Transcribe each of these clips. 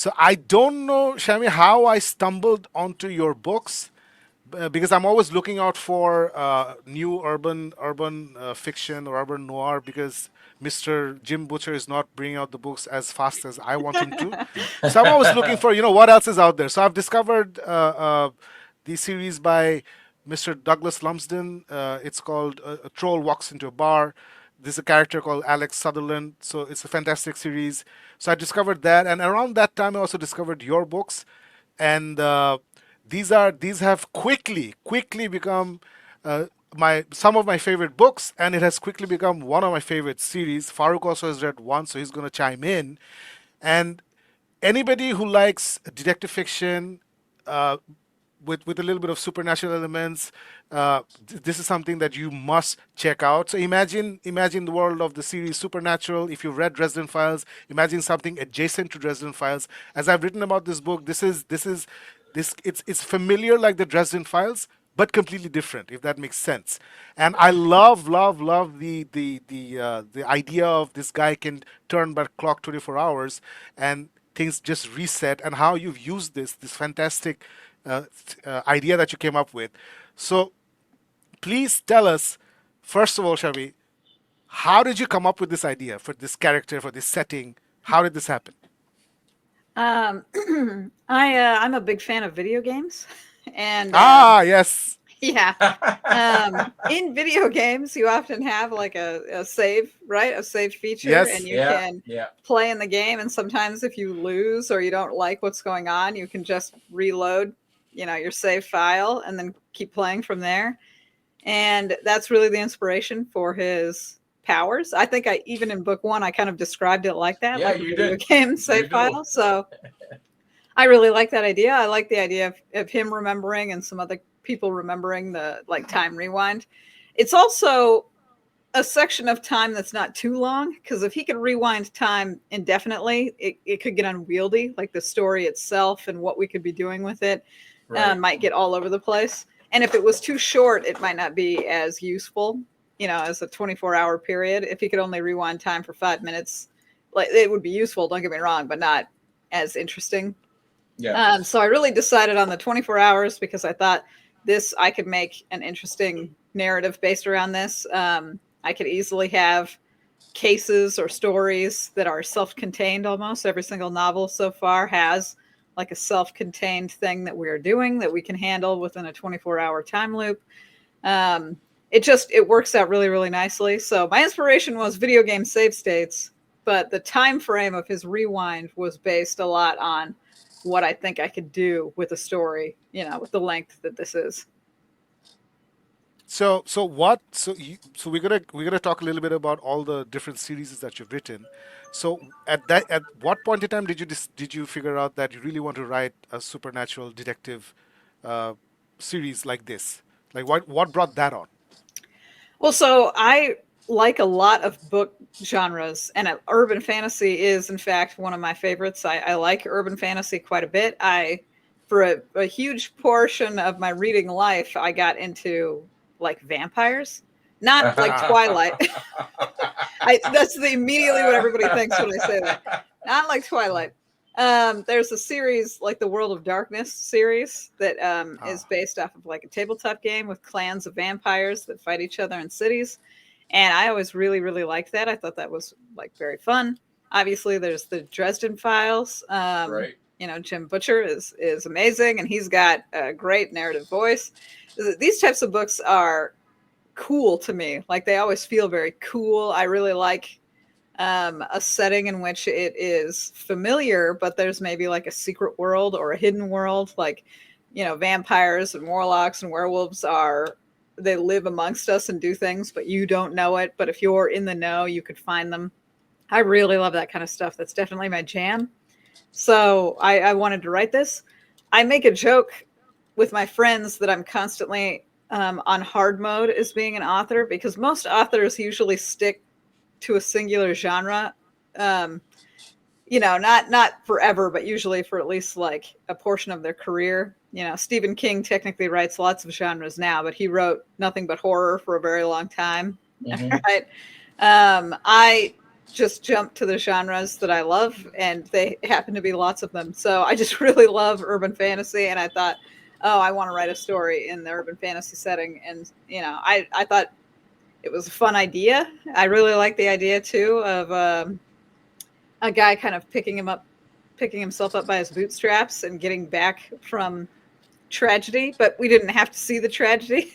So I don't know, Shami, how I stumbled onto your books because I'm always looking out for new urban fiction or urban noir because Mr. Jim Butcher is not bringing out the books as fast as I want him to. So I'm always looking for what else is out there. So I've discovered the series by Mr. Douglas Lumsden. It's called A Troll Walks into a Bar. There's a character called Alex Sutherland. So it's a fantastic series. So I discovered that, and around that time, I also discovered your books, and these have quickly become my some of my favorite books, and it has quickly become one of my favorite series. Farouk also has read one, so he's going to chime in. And anybody who likes detective fiction uh, with a little bit of supernatural elements, this is something that you must check out. So imagine the world of the series Supernatural. If you've read Dresden Files, imagine something adjacent to Dresden Files. As I've written about this book, this it's familiar like the Dresden Files, but completely different, if that makes sense. And I love the idea of this guy can turn back clock 24 hours and things just reset, and how you've used this fantastic idea that you came up with. So please tell us, first of all, Shavi, how did you come up with this idea for this character, for this setting? How did this happen? Um, I'm a big fan of video games, and Ah, yes. yeah, in video games you often have like a save, right? A save feature, and Yes. you Yeah, can yeah. play in the game. And sometimes if you lose or you don't like what's going on, you can just reload, your save file and then keep playing from there. And that's really the inspiration for his powers. I think I even in book one I kind of described it like that, Yeah, like a you video did. game You save do. file. So I really like that idea. I like the idea of him remembering and some other people remembering the like time rewind. It's also a section of time that's not too long, because if he could rewind time indefinitely, it could get unwieldy. Like the story itself and what we could be doing with it Right. might get all over the place. And if it was too short, it might not be as useful, as a 24-hour period. If he could only rewind time for 5 minutes, like it would be useful, don't get me wrong, but not as interesting. Yeah. So I really decided on the 24 hours because I thought I could make an interesting narrative based around this. I could easily have cases or stories that are self-contained. Almost every single novel so far has like a self-contained thing that we're doing that we can handle within a 24-hour time loop. Um, it works out really really nicely. So my inspiration was video game save states, but the time frame of his rewind was based a lot on what I think I could do with a story, with the length that this is. So what? So we're gonna talk a little bit about all the different series that you've written. So at what point in time did you figure out that you really want to write a supernatural detective uh, series like this? Like what brought that on? Well, so I like a lot of book genres, and urban fantasy is, in fact, one of my favorites. I like urban fantasy quite a bit. For a huge portion of my reading life, I got into like vampires, not like Twilight. That's immediately what everybody thinks when I say that. Not like Twilight. There's a series like the World of Darkness series that is Ah, based off of like a tabletop game with clans of vampires that fight each other in cities. And I always really, really liked that. I thought that was like very fun. Obviously, there's the Dresden Files. Right. Jim Butcher is amazing, and he's got a great narrative voice. These types of books are cool to me. Like they always feel very cool. I really like a setting in which it is familiar, but there's maybe like a secret world or a hidden world. Like, vampires and warlocks and werewolves they live amongst us and do things, but you don't know it. But if you're in the know, you could find them. I really love that kind of stuff. That's definitely my jam. So I wanted to write this. I make a joke with my friends that I'm constantly on hard mode as being an author, because most authors usually stick to a singular genre. Um, not forever, but usually for at least like a portion of their career. Stephen King technically writes lots of genres now, but he wrote nothing but horror for a very long time. Hmm. Right. I just jump to the genres that I love, and they happen to be lots of them. So I just really love urban fantasy, and I thought, oh, I want to write a story in the urban fantasy setting. And I thought it was a fun idea. I really like the idea too of a guy kind of picking himself up by his bootstraps and getting back from tragedy. But we didn't have to see the tragedy.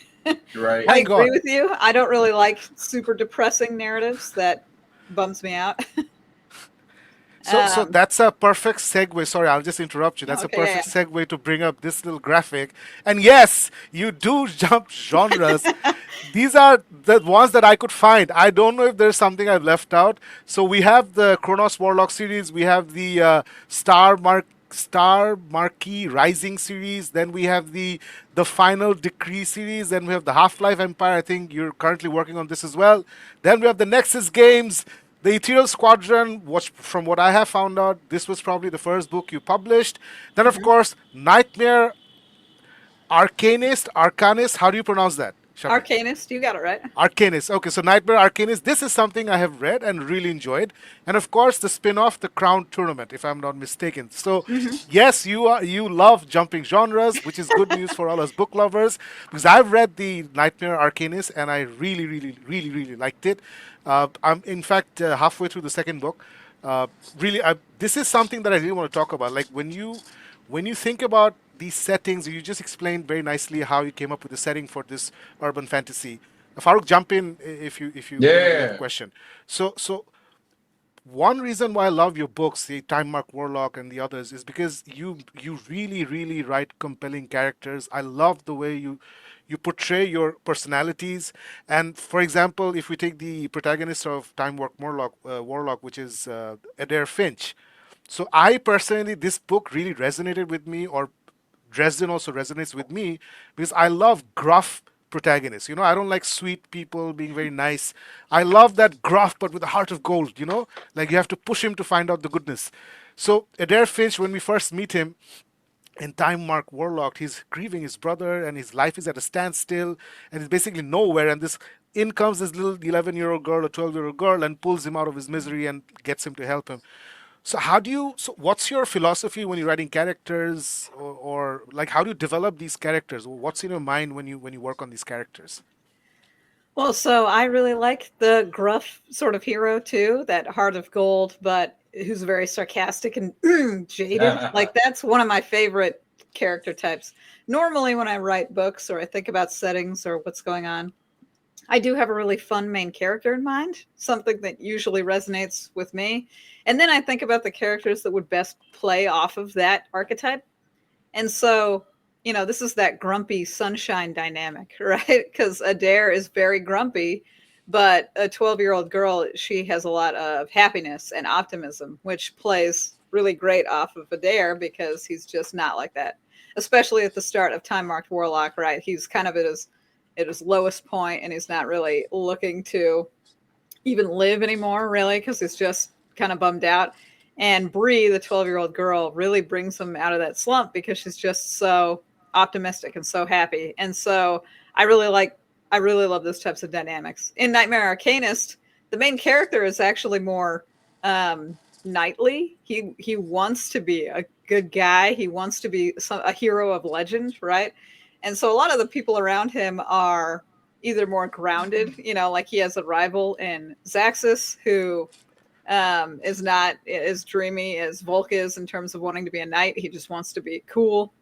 Right. I Thank agree God. with you. I don't really like super depressing narratives. That bums me out. So um, that's a perfect segue. Sorry, I'll just interrupt you. That's a okay, yeah, perfect segue to bring up this little graphic. And yes, you do jump genres. These are the ones that I could find. I don't know if there's something I've left out. So we have the Kronos Warlock series. We have the Star Marquee Rising series. Then we have the Final Decree series. Then we have the Half Life Empire. I think you're currently working on this as well. Then we have the Nexus games. The Ethereal Squadron, from what I have found out, this was probably the first book you published. Then, of hmm course, Nightmare Arcanist. How do you pronounce that, Shami? Arcanist, you got it right. Arcanist. Okay, so Nightmare Arcanist. This is something I have read and really enjoyed, and of course the spin-off, the Crown Tournament, if I'm not mistaken. So, hmm yes, you love jumping genres, which is good news for all us book lovers because I've read the Nightmare Arcanist and I really, really, really, really liked it. I'm in fact halfway through the second book. Really, this is something that I really want to talk about. Like when you think about these settings, you just explained very nicely how you came up with the setting for this urban fantasy. Farouk, jump in if you have a Yeah. question. So one reason why I love your books, the Time Mark Warlock and the others, is because you really really write compelling characters. I love the way you portray your personalities. And for example, if we take the protagonist of Time Mark Warlock, which is Adair Finch. So I personally, this book really resonated with me, or Dresden also resonates with me because I love gruff protagonists. I don't like sweet people being very nice. I love that gruff but with a heart of gold. Like you have to push him to find out the goodness. So Adair Finch, when we first meet him in Time Mark Warlock, he's grieving his brother and his life is at a standstill and he's basically nowhere. And in comes this little 11-year-old girl or 12-year-old girl and pulls him out of his misery and gets him to help him. So what's your philosophy when you're writing characters, or like how do you develop these characters? What's in your mind when you work on these characters? Well, so I really like the gruff sort of hero too, that heart of gold, but who's very sarcastic and jaded. Like that's one of my favorite character types. Normally, when I write books or I think about settings or what's going on, I do have a really fun main character in mind, something that usually resonates with me. And then I think about the characters that would best play off of that archetype. And so, this is that grumpy sunshine dynamic, right? Because Adair is very grumpy, but a 12-year-old girl, she has a lot of happiness and optimism, which plays really great off of Adair because he's just not like that. Especially at the start of Time Marked Warlock, right? He's kind of at his lowest point, and he's not really looking to even live anymore, really, because he's just kind of bummed out. And Bree, the 12-year-old girl, really brings him out of that slump because she's just so optimistic and so happy. And so I really love those types of dynamics. In Nightmare Arcanist, the main character is actually more knightly. He wants to be a good guy. He wants to be a hero of legend, right? And so a lot of the people around him are either more grounded, like he has a rival in Zaxxas who is not as dreamy as Volk is in terms of wanting to be a knight. He just wants to be cool,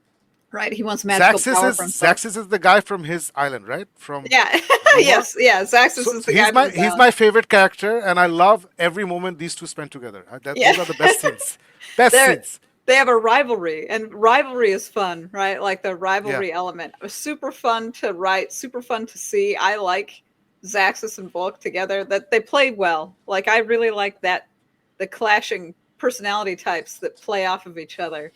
right? He wants magical Zaxxas power is for himself. Zaxxas is the guy from his island, right? From Yeah, Nova. yes, yeah. Zaxxas So is the he's guy from my his he's island. my favorite character, and I love every moment these two spend together. Yeah, Those are the best scenes. Best they're scenes. they have a rivalry, and rivalry is fun, right? Like the Yeah. rivalry element was super fun to write, super fun to see. I like Zaxxas and Volk together. That they played well. Like I really like that, the clashing personality types that play off of each other.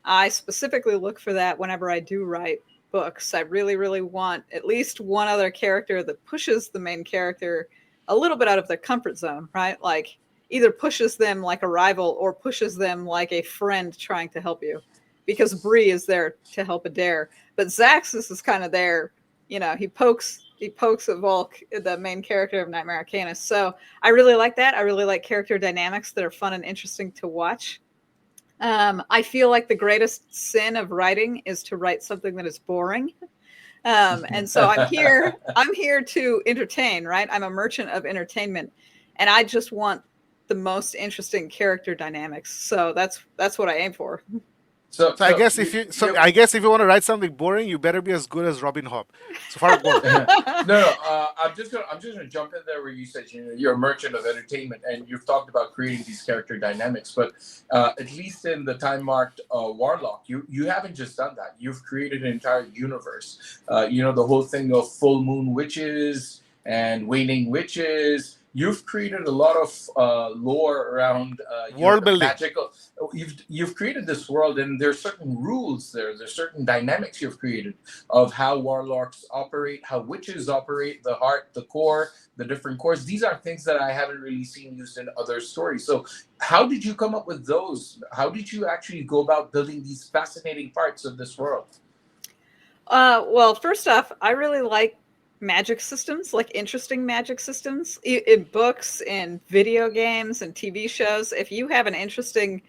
I specifically look for that whenever I do write books. I really, really want at least one other character that pushes the main character a little bit out of their comfort zone, right? Like either pushes them like a rival or pushes them like a friend trying to help you. Because Bree is there to help Adair. But Zaxxas is kind of there, he pokes he pokes at Volk, the main character of Nightmare Arcanus. So I really like that. I really like character dynamics that are fun and interesting to watch. I feel like the greatest sin of writing is to write something that is boring. And so I'm here. I'm here to entertain. Right. I'm a merchant of entertainment, and I just want the most interesting character dynamics. So that's what I aim for. so So I so guess you if you so you I guess if you want to write something boring, you better be as good as Robin Hobb. So Farooq, go on. no, no. I'm just gonna jump in there where you said you're a merchant of entertainment, and you've talked about creating these character dynamics. But at least in the time marked Warlock, you haven't just done that. You've created an entire universe. The whole thing of full moon witches and waning witches. You've created a lot of lore around World the building. magical. You've created this world, and there's certain rules there. There's certain dynamics you've created of how warlocks operate, how witches operate, the heart, the core, the different cores. These are things that I haven't really seen used in other stories. So, how did you come up with those? How did you actually go about building these fascinating parts of this world? Well, first off, I really like magic systems, like interesting magic systems in books, in video games, and TV shows. If you have an interesting,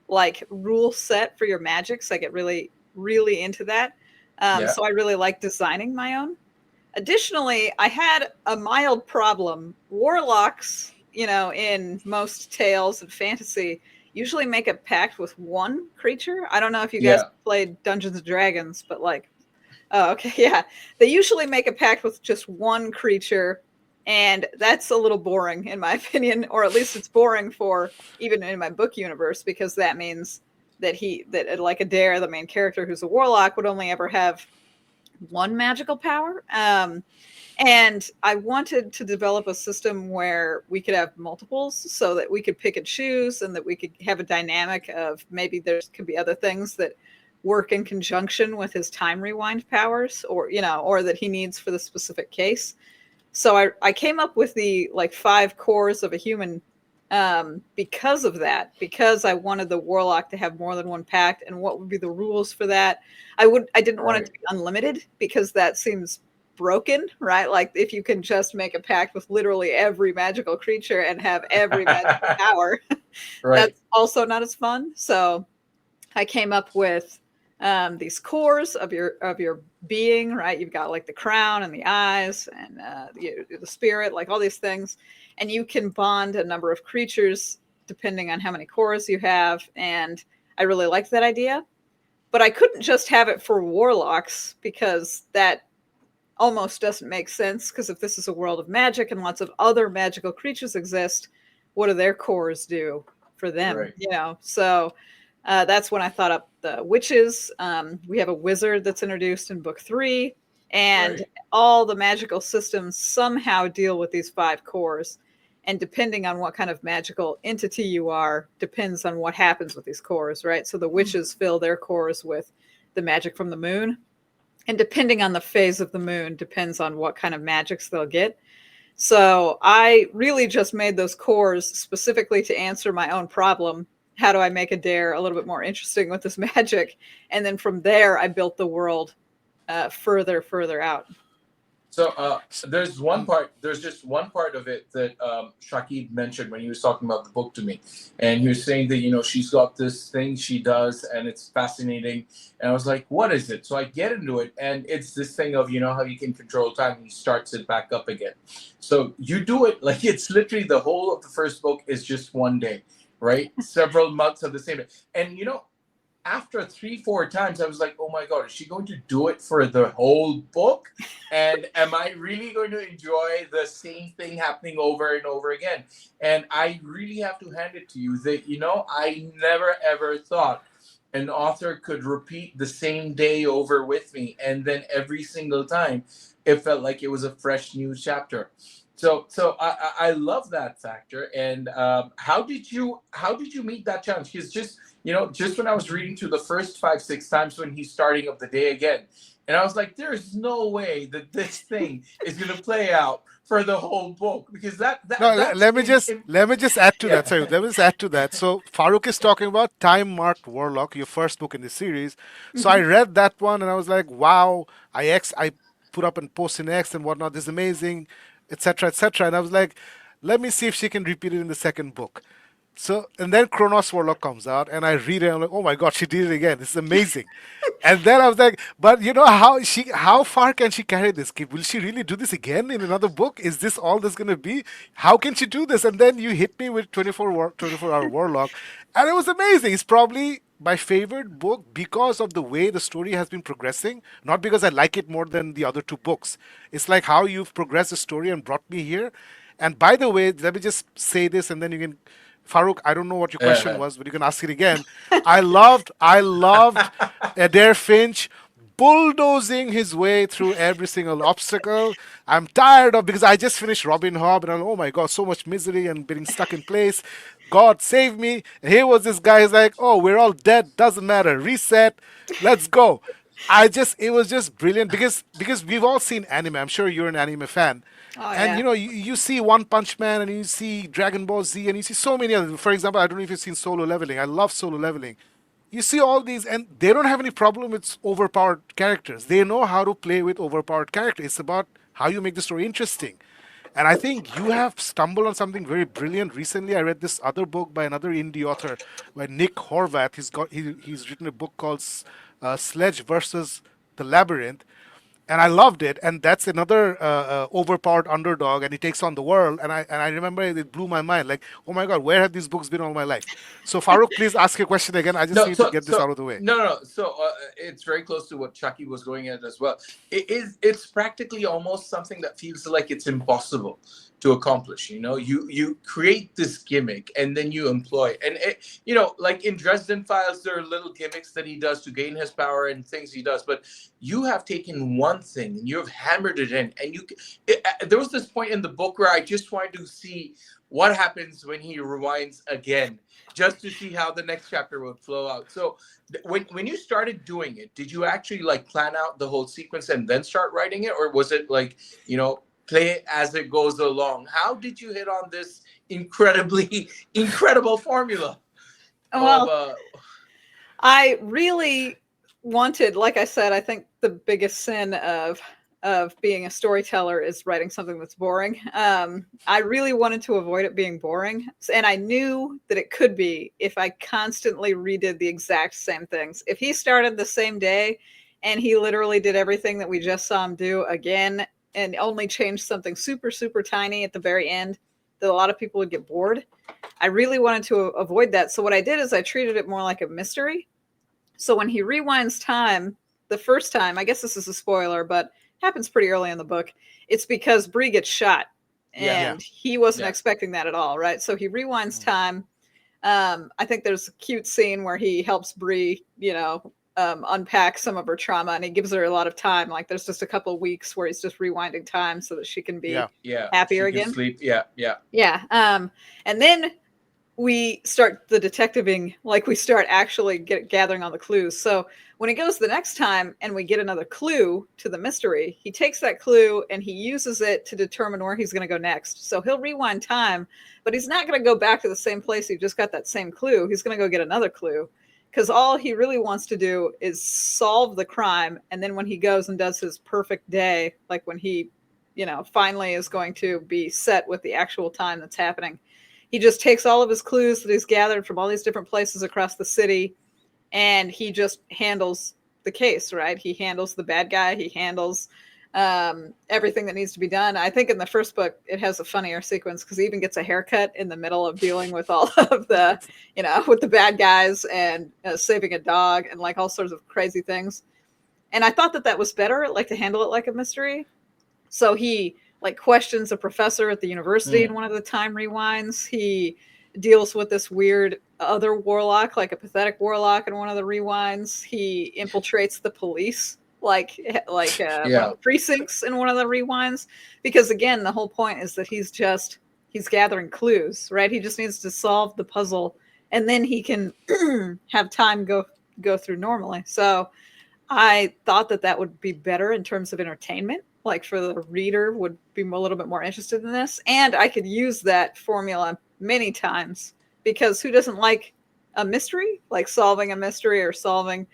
like, rule set for your magics, I get really, really into that. Yeah, So I really like designing my own. Additionally, I had a mild problem. Warlocks, in most tales and fantasy, usually make a pact with one creature. I don't know if you guys yeah, played Dungeons and Dragons, but like, oh, okay, yeah. They usually make a pact with just one creature, and that's a little boring in my opinion, or at least it's boring for even in my book universe because that means that like Adair, the main character who's a warlock, would only ever have one magical power. And I wanted to develop a system where we could have multiples so that we could pick and choose and that we could have a dynamic of maybe there could be other things that work in conjunction with his time rewind powers or that he needs for the specific case. So I came up with the like 5 cores of a human because of that, because I wanted the warlock to have more than one pact and what would be the rules for that. I didn't want it right. to be unlimited because that seems broken, right? Like if you can just make a pact with literally every magical creature and have every magical power, Right. that's also not as fun. So I came up with these cores of your being, right? You've got like the crown and the eyes and the spirit, like all these things, and you can bond a number of creatures depending on how many cores you have. And I really liked that idea, but I couldn't just have it for warlocks because that almost doesn't make sense. Because if this is a world of magic and lots of other magical creatures exist, what do their cores do for them? Right. So that's when I thought up the witches. We have a wizard that's introduced in book 3, and Right. all the magical systems somehow deal with these 5 cores. And depending on what kind of magical entity you are, depends on what happens with these cores, right? So the witches fill their cores with the magic from the moon. And depending on the phase of the moon, depends on what kind of magics they'll get. So I really just made those cores specifically to answer my own problem. How do I make a dare a little bit more interesting with this magic? And then from there, I built the world further out. So there's one part. There's just one part of it that Shakib mentioned when he was talking about the book to me, and he was saying that she's got this thing she does, and it's fascinating. And I was like, "What is it?" So I get into it, and it's this thing of how you can control time, and he starts it back up again. So you do it like it's literally the whole of the first book is just one day, right? Several months of the same day, and after 3 4 times I was like, oh my god, is she going to do it for the whole book, and am I really going to enjoy the same thing happening over and over again? And I really have to hand it to you that I never ever thought an author could repeat the same day over with me, and then every single time it felt like it was a fresh new chapter. So I love that factor. And how did you meet that challenge? Because just when I was reading through the first 5 6 times when he's starting up the day again, and I was like, there's no way that this thing is gonna play out for the whole book, because that No, that that's let me just in let me just add to that. yeah. Sorry, let me just add to that. So Farouk is talking about Time Marked Warlock, your first book in the series. So I Mhm. read that one and I was like, wow. I put up and post in X and whatnot. This is amazing, etc., etc. And I was like, let me see if she can repeat it in the second book. So, and then Kronos Warlock comes out, and I read it. And I'm like, oh my god, she did it again. This is amazing. And then I was like, but you know how far can she carry this? Will she really do this again in another book? Is this all this gonna be? How can she do this? And then you hit me with 24-hour Warlock, and it was amazing. It's probably my favorite book because of the way the story has been progressing, not because I like it more than the other two books. It's like how you've progressed the story and brought me here. And by the way, let me just say this, and then you can, Farouk, I don't know what your question was, but you can ask it again. I loved Adair Finch bulldozing his way through every single obstacle. I'm tired of, because I just finished Robin Hobb, and I'm, oh my god, so much misery and being stuck in place. God save me. And here was this guy who's like, oh, we're all dead, doesn't matter. Reset, let's go. It was just brilliant because we've all seen anime. I'm sure you're an anime fan. Oh And yeah. you see One Punch Man, and you see Dragon Ball Z, and you see so many other. For example, I don't know if you've seen Solo Leveling. I love Solo Leveling. You see all these, and they don't have any problem with overpowered characters. They know how to play with overpowered characters. It's about how you make the story interesting. And I think you have stumbled on something very brilliant recently. I read this other book by another indie author, by Nick Horvath. He's written a book called Sledge versus the Labyrinth, and I loved it. And that's another overpowered underdog, and he takes on the world. And I remember it blew my mind. Like, oh my god, where have these books been all my life? So Farouk, please ask your question again. I just No, need to so get this so out of the way. no, no, no. So it's very close to what Chucky was going at as well. It's practically almost something that feels like it's impossible to accomplish. You create this gimmick and then you employ it. And like in Dresden Files, there are little gimmicks that he does to gain his power and things he does. But you have taken one thing and you have hammered it in. And there was this point in the book where I just wanted to see what happens when he rewinds again, just to see how the next chapter would flow out. So when you started doing it, did you actually like plan out the whole sequence and then start writing it, or was it like, play it as it goes along? How did you hit on this incredibly incredible formula of Well, I really wanted, like I said, I think the biggest sin of being a storyteller is writing something that's boring. I really wanted to avoid it being boring, and I knew that it could be if I constantly redid the exact same things. If he started the same day and he literally did everything that we just saw him do again and only changed something super, super tiny at the very end, that a lot of people would get bored. I really wanted to avoid that. So what I did is I treated it more like a mystery. So when he rewinds time the first time, I guess this is a spoiler, but happens pretty early in the book. It's because Bree gets shot, Yeah. Yeah. and he wasn't Yeah. expecting that at all, right? So he rewinds time. I think there's a cute scene where he helps Bree, unpack some of her trauma, and he gives her a lot of time. Like there's just a couple of weeks where he's just rewinding time so that she can be Yeah. Yeah. happier She can again. sleep. Yeah. Yeah. Yeah. And then we start the detectiving, like we start actually gathering all the clues. So when he goes the next time and we get another clue to the mystery, he takes that clue and he uses it to determine where he's going to go next. So he'll rewind time, but he's not going to go back to the same place he just got that same clue. He's going to go get another clue, because all he really wants to do is solve the crime. And then when he goes and does his perfect day, like when he finally is going to be set with the actual time that's happening, he just takes all of his clues that he's gathered from all these different places across the city, and he just handles the case, right? He handles the bad guy. He handles everything that needs to be done. I think in the first book, it has a funnier sequence because he even gets a haircut in the middle of dealing with all of the, with the bad guys and saving a dog and like all sorts of crazy things. And I thought that was better, like to handle it like a mystery. So he like questions a professor at the university in one of the time rewinds. He deals with this weird other warlock, like a pathetic warlock in one of the rewinds. He infiltrates the police, like one of Yeah. the precincts in one of the rewinds. Because again, the whole point is that he's gathering clues, right? He just needs to solve the puzzle, and then he can have time go through normally. So I thought that would be better in terms of entertainment. Like for the reader would be a little bit more interested in this. And I could use that formula many times, because who doesn't like a mystery, like solving a mystery or solving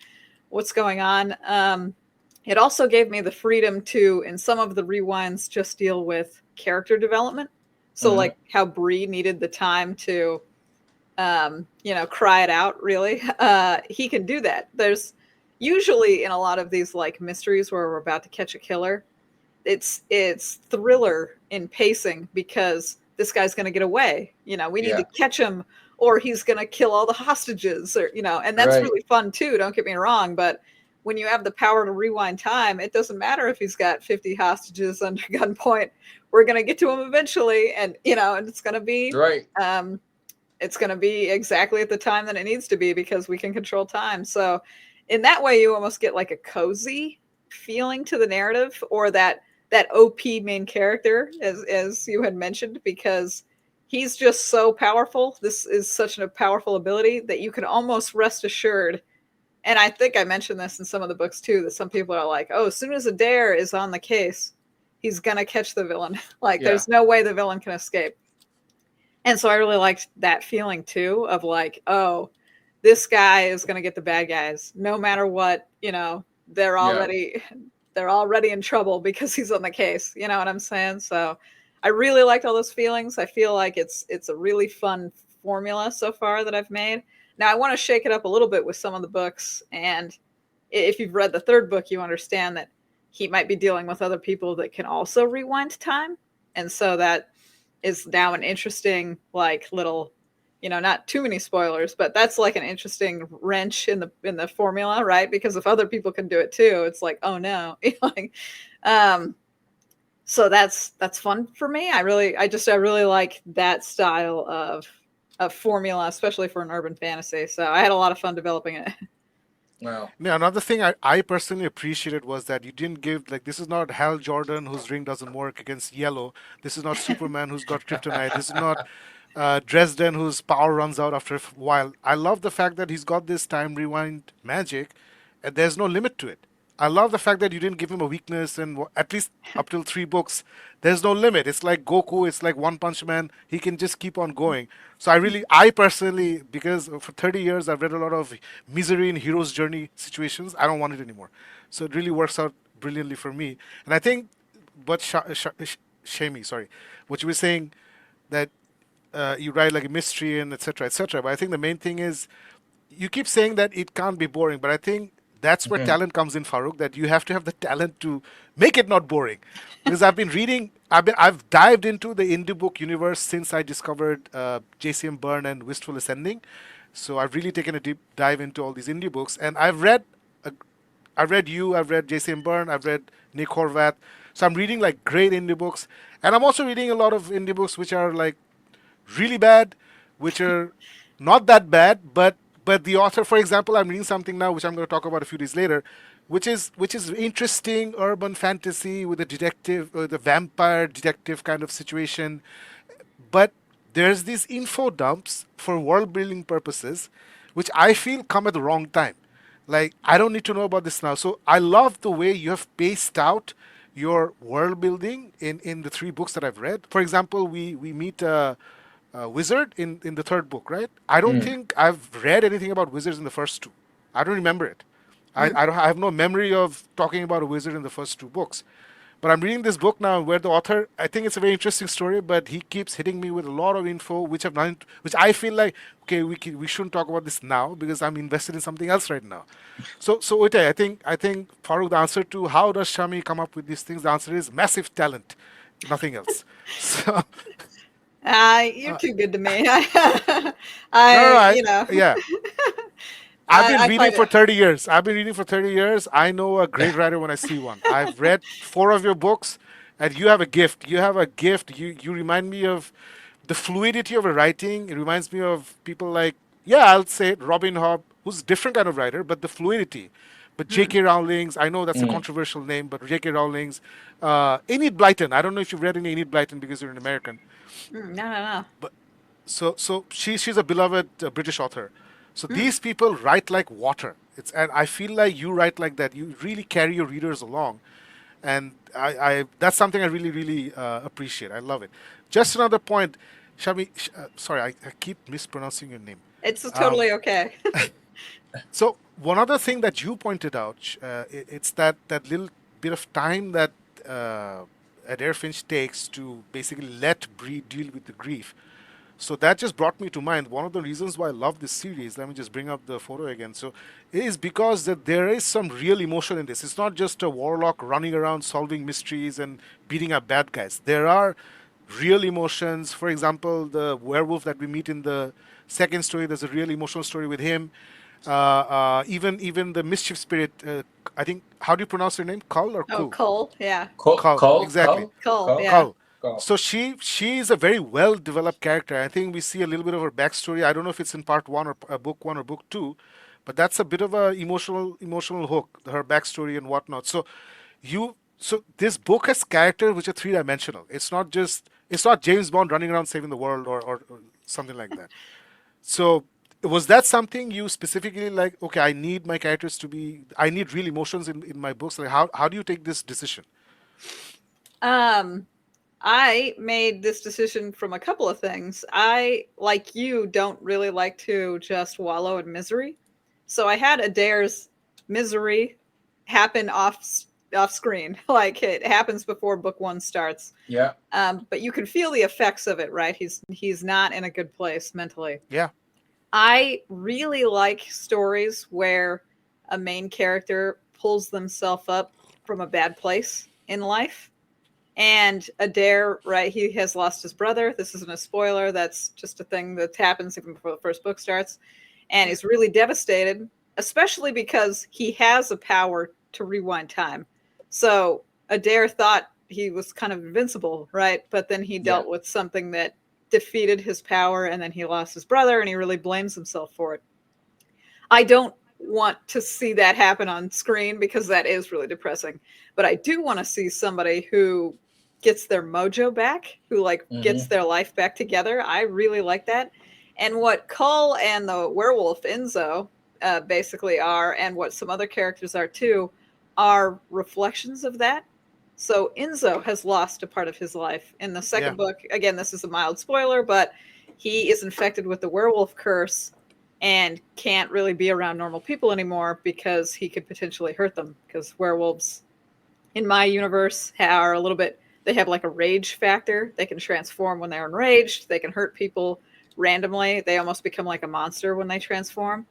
what's going on? it also gave me the freedom to, in some of the rewinds, just deal with character development. So, Mm-hmm. like how Bree needed the time to, cry it out, really. He can do that. There's usually in a lot of these like mysteries where we're about to catch a killer, it's thriller in pacing because this guy's going to get away. We need to Yeah. catch him or he's going to kill all the hostages or and that's Right. really fun too, don't get me wrong, but when you have the power to rewind time, it doesn't matter if he's got 50 hostages under gunpoint. We're going to get to him eventually, and and Right. um it's going to be exactly at the time that it needs to be because we can control time. So in that way you almost get like a cozy feeling to the narrative, or that OP main character, as you had mentioned, because he's just so powerful. This is such a powerful ability that you can almost rest assured. And I think I mentioned this in some of the books too, that some people are like, oh, as soon as Adair is on the case, he's gonna catch the villain. Like Yeah. there's no way the villain can escape. And so I really liked that feeling too of like, oh, this guy is going to get the bad guys no matter what, they're Yeah. already they're already in trouble because he's on the case, you know what I'm saying? So I really liked all those feelings. I feel like it's a really fun formula so far that I've made. Now I want to shake it up a little bit with some of the books, and if you've read the third book, you understand that he might be dealing with other people that can also rewind time. And so that is now an interesting like little, not too many spoilers, but that's like an interesting wrench in the formula, right? Because if other people can do it too, it's like, oh no. Like um so that's fun for me. I really like that style of formula, especially for an urban fantasy. So I had a lot of fun developing it. Wow. Now, another thing I personally appreciated was that you didn't give, like, this is not Hal Jordan whose ring doesn't work against yellow. This is not Superman who's got kryptonite. This is not Dresden whose power runs out after a while. I love the fact that he's got this time rewind magic and there's no limit to it. I love the fact that you didn't give him a weakness, and at least up till 3 books, there's no limit. It's like Goku, it's like One Punch Man. He can just keep on going. So I personally, because for 30 years I've read a lot of misery in hero's journey situations, I don't want it anymore. So it really works out brilliantly for me. And I think, but Shami, sorry, what you were saying that you write like a mystery and etc. etc. But I think the main thing is you keep saying that it can't be boring, but I think that's where Mhm. talent comes in, Farouk. That you have to have the talent to make it not boring. Because I've dived into the indie book universe since I discovered JCM Byrne and Wistful Ascending. So I've really taken a deep dive into all these indie books, and uh, I've read you, I've read JCM Byrne, I've read Nick Horvath. So I'm reading like great indie books, and I'm also reading a lot of indie books which are like really bad, which are not that bad, but the author, for example, I'm reading something now which I'm going to talk about a few days later, which is interesting urban fantasy with a detective, the vampire detective kind of situation, but there's these info dumps for world building purposes, which I feel come at the wrong time. Like, I don't need to know about this now. So I love the way you have paced out your world building in the 3 books that I've read. For example, we meet a wizard in the third book, right? I don't Mm. think I've read anything about wizards in the first two. I don't remember it. Mm. I have no memory of talking about a wizard in the first 2 books. But I'm reading this book now where the author, I think it's a very interesting story, but he keeps hitting me with a lot of info, which I feel like, okay, we shouldn't talk about this now because I'm invested in something else right now. So Uday, I think Farooq, the answer to how does Shami come up with these things, the answer is massive talent, nothing else. So You're uh, too good to me. no, no, I yeah, I've been I reading find for it. 30 years. I've been reading for 30 years. I know a great writer when I see one. I've read 4 of your books, and you have a gift. You have a gift. You remind me of the fluidity of a writing. It reminds me of people like, yeah, I'll say it, Robin Hobb, who's a different kind of writer, but the fluidity. But Mm, J.K. Rowling's, I know that's a Mm. controversial name, but J.K. Rowling's, Enid Blyton. I don't know if you've read any Enid Blyton because you're an American, no, no, no. but so she's a beloved British author. So Mm. these people write like water. And I feel like you write like that. You really carry your readers along, and I that's something I really appreciate. I love it. Just another point, Shami. Sorry, I keep mispronouncing your name. It's Um, totally okay. so one other thing that you pointed out, it's that little bit of time that Adair Finch takes to basically let Bree deal with the grief. So that just brought me to mind one of the reasons why I love this series. Let me just bring up the photo again. So it is because that there is some real emotion in this. It's not just a warlock running around solving mysteries and beating up bad guys. There are real emotions. For example, the werewolf that we meet in the second story, there's a real emotional story with him. Even the mischief spirit. I think, how do you pronounce her name? Kull or Oh, Kul? Cole, yeah, Kull, exactly. Cole, yeah. Cull. So she is a very well developed character. I think we see a little bit of her backstory. I don't know if it's in part one or book one or book two, but that's a bit of a emotional hook, her backstory and whatnot. So this book has characters which are three dimensional. It's not James Bond running around saving the world or something like that. So was that something you specifically like? Okay, I need my characters to be. I need real emotions in my books. Like how do you take this decision? Um, I made this decision from a couple of things. I, like you, don't really like to just wallow in misery. So I had Adair's misery happen off screen. Like it happens before book one starts. Yeah. But you can feel the effects of it, right? He's not in a good place mentally. Yeah. I really like stories where a main character pulls themselves up from a bad place in life. And Adair, right, he has lost his brother. This isn't a spoiler. That's just a thing that happens even before the first book starts. And he's really devastated, especially because he has a power to rewind time. So Adair thought he was kind of invincible, right? But then he Yeah. dealt with something that defeated his power, and then he lost his brother, and he really blames himself for it. I don't want to see that happen on screen because that is really depressing. But I do want to see somebody who gets their mojo back, who like gets Mm-hmm. their life back together. I really like that. And what Cull and the werewolf Enzo basically are, and what some other characters are too, are reflections of that. So Enzo has lost a part of his life. In the Yeah. second book, again, this is a mild spoiler, but he is infected with the werewolf curse and can't really be around normal people anymore because he could potentially hurt them. Because werewolves, in my universe, are a little bit, they have like a rage factor. They can transform when they're enraged, they can hurt people randomly. They almost become like a monster when they transform.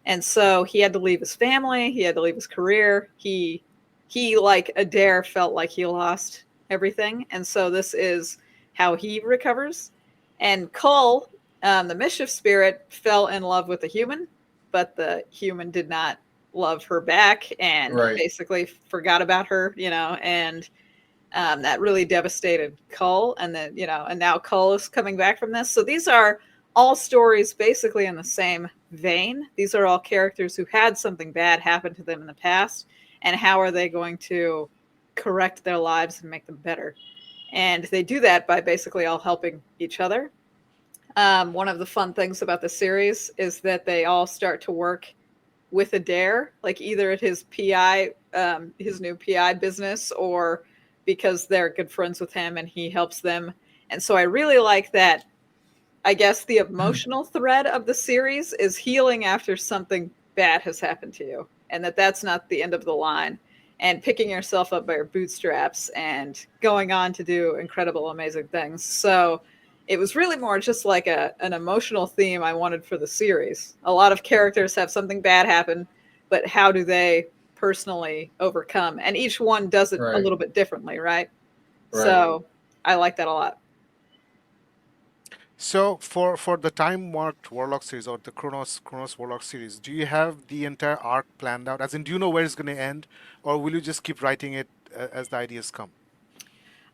And so he had to leave his family, he had to leave his career. He like Adair felt like he lost everything. And so this is how he recovers. And Cull, the mischief spirit, fell in love with the human, but the human did not love her back and Right. basically forgot about her, and that really devastated Cull. And then, and now Cull is coming back from this. So these are all stories basically in the same vein. These are all characters who had something bad happen to them in the past, and how are they going to correct their lives and make them better? And they do that by basically all helping each other. One of the fun things about the series is that they all start to work with Adair, like either at his PI, his new PI business, or because they're good friends with him and he helps them. And so I really like that. I guess the emotional thread of the series is healing after something bad has happened to you, and that's not the end of the line, and picking yourself up by your bootstraps and going on to do incredible, amazing things. So it was really more just like an emotional theme I wanted for the series. A lot of characters have something bad happen, but how do they personally overcome? And each one does it a Right. little bit differently, right? Right. So I like that a lot. So for the Time Marked Warlock series or the Chronos Warlock series, do you have the entire arc planned out? As in, do you know where it's going to end, or will you just keep writing it as the ideas come?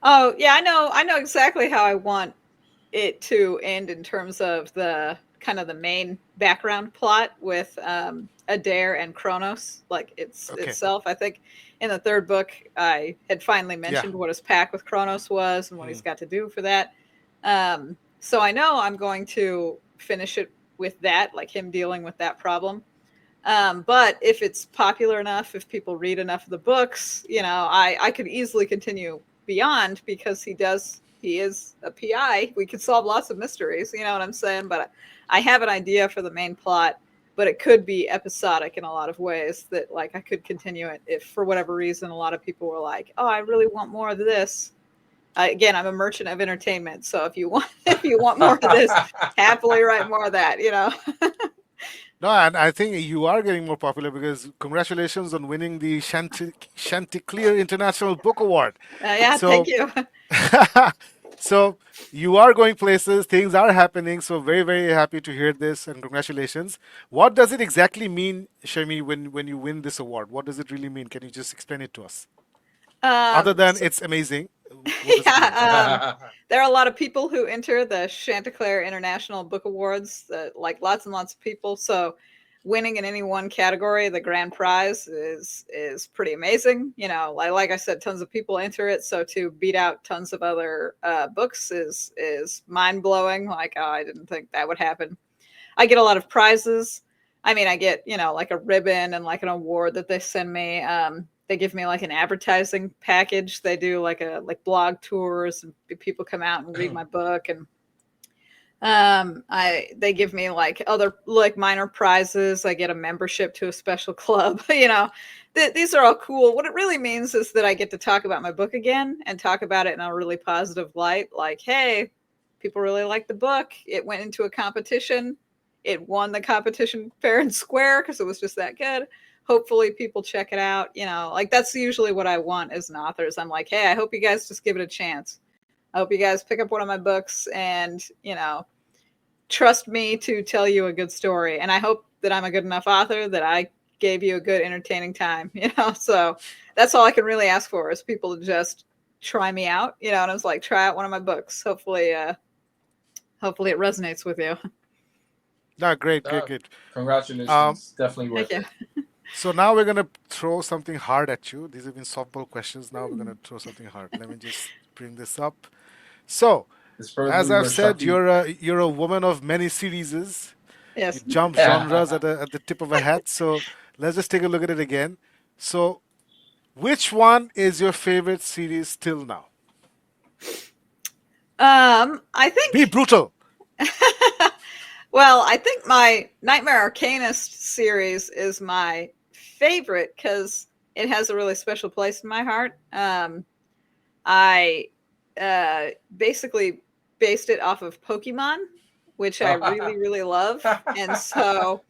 Oh yeah, I know exactly how I want it to end in terms of the kind of the main background plot with Adair and Kronos, like Okay. itself. I think in the third book, I had finally Yeah. mentioned what his pact with Kronos was and what he's Mm. got to do for that. So I know I'm going to finish it with that, like him dealing with that problem. But if it's popular enough, if people read enough of the books, I could easily continue beyond because he is a PI. We could solve lots of mysteries, you know what I'm saying? But I have an idea for the main plot. but it could be episodic in a lot of ways that like I could continue it if for whatever reason a lot of people were like, oh, I really want more of this. Again, I'm a merchant of entertainment, so if you want if you want more of this, happily write more of that. No, and I think you are getting more popular because congratulations on winning the Chanticleer International Book Award. Yeah, thank So, you. so you are going places, things are happening. So very, very happy to hear this and congratulations. What does it exactly mean, Shami, when you win this award? What does it really mean? Can you just explain it to us? Other than So, it's amazing, what does it mean? yeah, there are a lot of people who enter the Chanticleer International Book Awards, like lots and lots of people. So winning in any one category, the grand prize is pretty amazing. Like I said, tons of people enter it. So to beat out tons of other books is mind blowing. Like, oh, I didn't think that would happen. I get a lot of prizes. I mean, I get, like a ribbon and like an award that they send me. They give me like an advertising package. They do like blog tours and people come out and read my book, and they give me like other like minor prizes. I get a membership to a special club. These are all cool. What it really means is that I get to talk about my book again and talk about it in a really positive light. Like, hey, people really like the book. It went into a competition. It won the competition fair and square because it was just that good. Hopefully people check it out. Like that's usually what I want as an author is I'm like, hey, I hope you guys just give it a chance. I hope you guys pick up one of my books and, trust me to tell you a good story. And I hope that I'm a good enough author that I gave you a good entertaining time, So that's all I can really ask for is people to just try me out, and I was like, try out one of my books. Hopefully it resonates with you. No, great, great, great. Um, Congratulations. Definitely worth Thank it. you. so now we're gonna throw something hard at you. These have been softball questions. Now we're gonna throw something hard. Let me just bring this up. So, It's as probably I've where said, Shaki. you're a woman of many series. You Yes. jump genres at the tip of a hat. So let's just take a look at it again. So, which one is your favorite series till now? I Be think brutal. well, I think my Nightmare Arcanist series is my favorite because it has a really special place in my heart. I basically based it off of Pokemon, which I really, really love. And so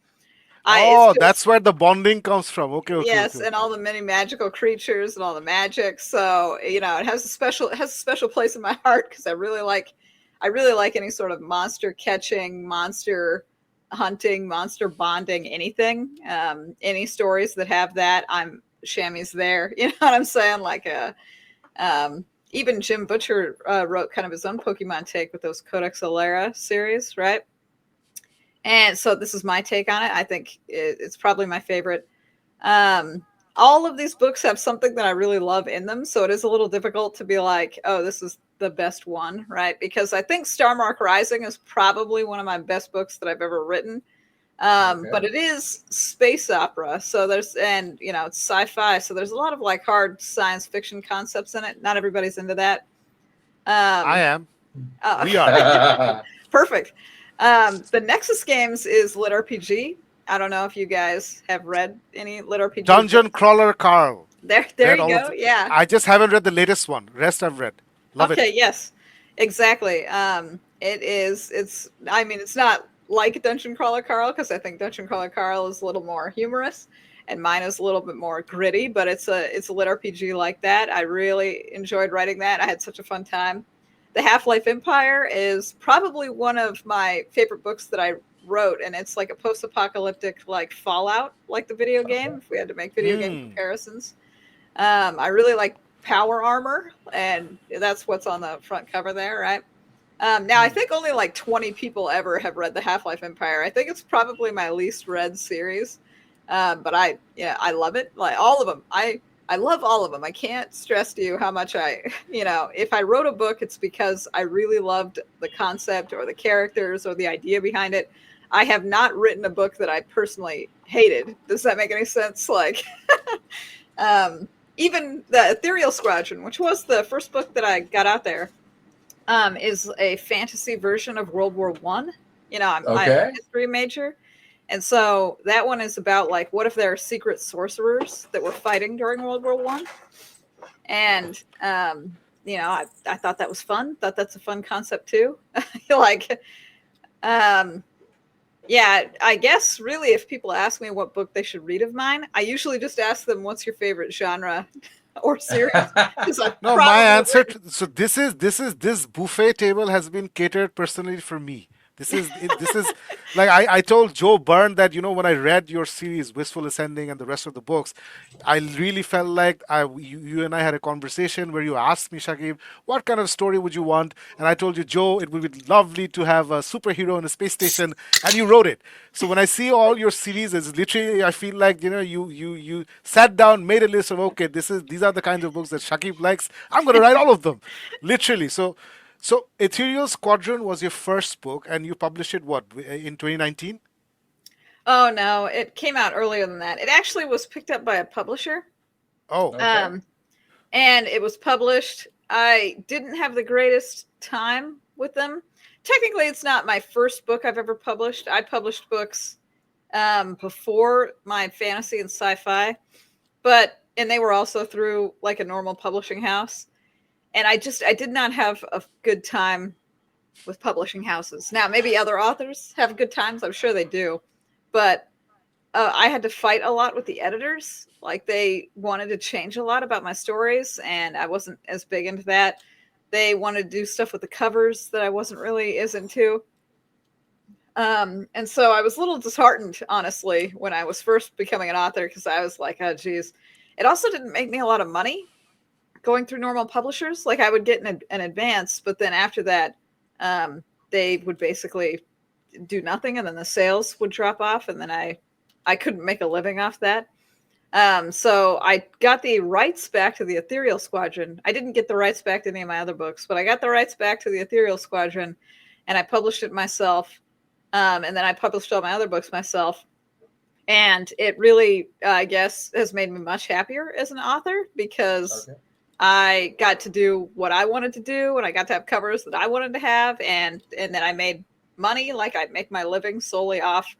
it's Oh, that's just, where the bonding comes from. Okay, okay, okay, yes, and okay. all the many magical creatures and all the magic. So, it has a special place in my heart because I really like any sort of monster catching, monster hunting, monster bonding, anything. Any stories that have that, I'm Shami's there. You know what I'm saying? Even Jim Butcher wrote kind of his own Pokemon take with those Codex Alera series, right? And so this is my take on it. I think it's probably my favorite. Um, all of these books have something that I really love in them, so it is a little difficult to be like, oh, this is the best one, right? Because I think Starmark Rising is probably one of my best books that I've ever written. Okay. But it is space opera, so it's sci-fi, so there's a lot of like hard science fiction concepts in it. Not everybody's into that. I Um, am. oh, We are. perfect. The Nexus games is lit RPG. I don't know if you guys have read any lit RPG Dungeon books. Crawler Carl. There Read you all of go. the, Yeah. I just haven't read the latest one. Rest I've read. Love it. Okay. Yes. Exactly. It is. I mean, it's not like Dungeon Crawler Carl because I think Dungeon Crawler Carl is a little more humorous, and mine is a little bit more gritty. But it's a lit RPG like that. I really enjoyed writing that. I had such a fun time. The Half-Life Empire is probably one of my favorite books that I wrote, and it's like a post-apocalyptic like Fallout, like the video game. If we had to make video game Mm. comparisons, I really like Power Armor, and that's what's on the front cover there, right? Now, I Mm. think only like 20 people ever have read the Half-Life Empire. I think it's probably my least read series, but I love it. Like all of them, I love all of them. I can't stress to you how much if I wrote a book, it's because I really loved the concept or the characters or the idea behind it. I have not written a book that I personally hated. Does that make any sense? Like, um, even the Ethereal Squadron, which was the first book that I got out there, is a fantasy version of World War One. I'm a Okay. history major, And so that one is about like what if there are secret sorcerers that were fighting during World War I, and I thought that was fun. Thought that's a fun concept too. like, um, yeah, I guess really, if people ask me what book they should read of mine, I usually just ask them, "What's your favorite genre or series?" Because I've No, my probably answer written. to, so this buffet table has been catered personally for me. This is like I told Joe Byrne that when I read your series Wistful Ascending and the rest of the books, I really felt like you and I had a conversation where you asked me, Shakib, what kind of story would you want? And I told you, Joe, it would be lovely to have a superhero in a space station, and you wrote it. So when I see all your series, it's literally I feel like you sat down, made a list of, okay, these are the kinds of books that Shakib likes. I'm going to write all of them, literally. So Ethereal Squadron was your first book, and you published it what in 2019? Oh no, it came out earlier than that. It actually was picked up by a publisher. Oh, Okay. Um, and it was published. I didn't have the greatest time with them. Technically, it's not my first book I've ever published. I published books before my fantasy and sci-fi, and they were also through like a normal publishing house. And I did not have a good time with publishing houses. Now, maybe other authors have good times. I'm sure they do, but I had to fight a lot with the editors. Like they wanted to change a lot about my stories, and I wasn't as big into that. They wanted to do stuff with the covers that I wasn't really as into. And so I was a little disheartened, honestly, when I was first becoming an author, because I was like, oh, geez. It also didn't make me a lot of money going through normal publishers. Like I would get an advance, but then after that, they would basically do nothing, and then the sales would drop off, and then I couldn't make a living off that. So I got the rights back to the Ethereal Squadron. I didn't get the rights back to any of my other books, but I got the rights back to the Ethereal Squadron, and I published it myself. And then I published all my other books myself. And it really, I guess, has made me much happier as an author because Okay. I got to do what I wanted to do, and I got to have covers that I wanted to have, and then I made money. Like I make my living solely off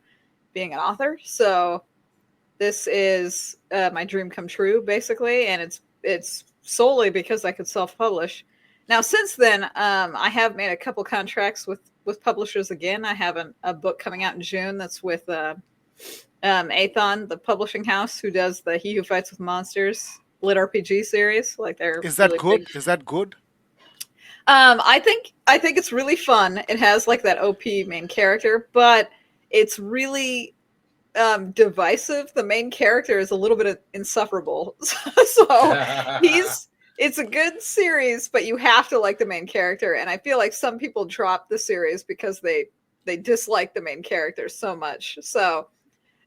being an author. So this is my dream come true, basically, and it's solely because I could self-publish. Now, since then, I have made a couple contracts with publishers again. I have a book coming out in June that's with Athon, the publishing house, who does the He Who Fights with Monsters lit RPG series. Like they're is that really big. good? Is that good? I think it's really fun. It has like that OP main character, but it's really divisive. The main character is a little bit insufferable. So he's it's a good series, but you have to like the main character. And I feel like some people drop the series because they dislike the main character so much. So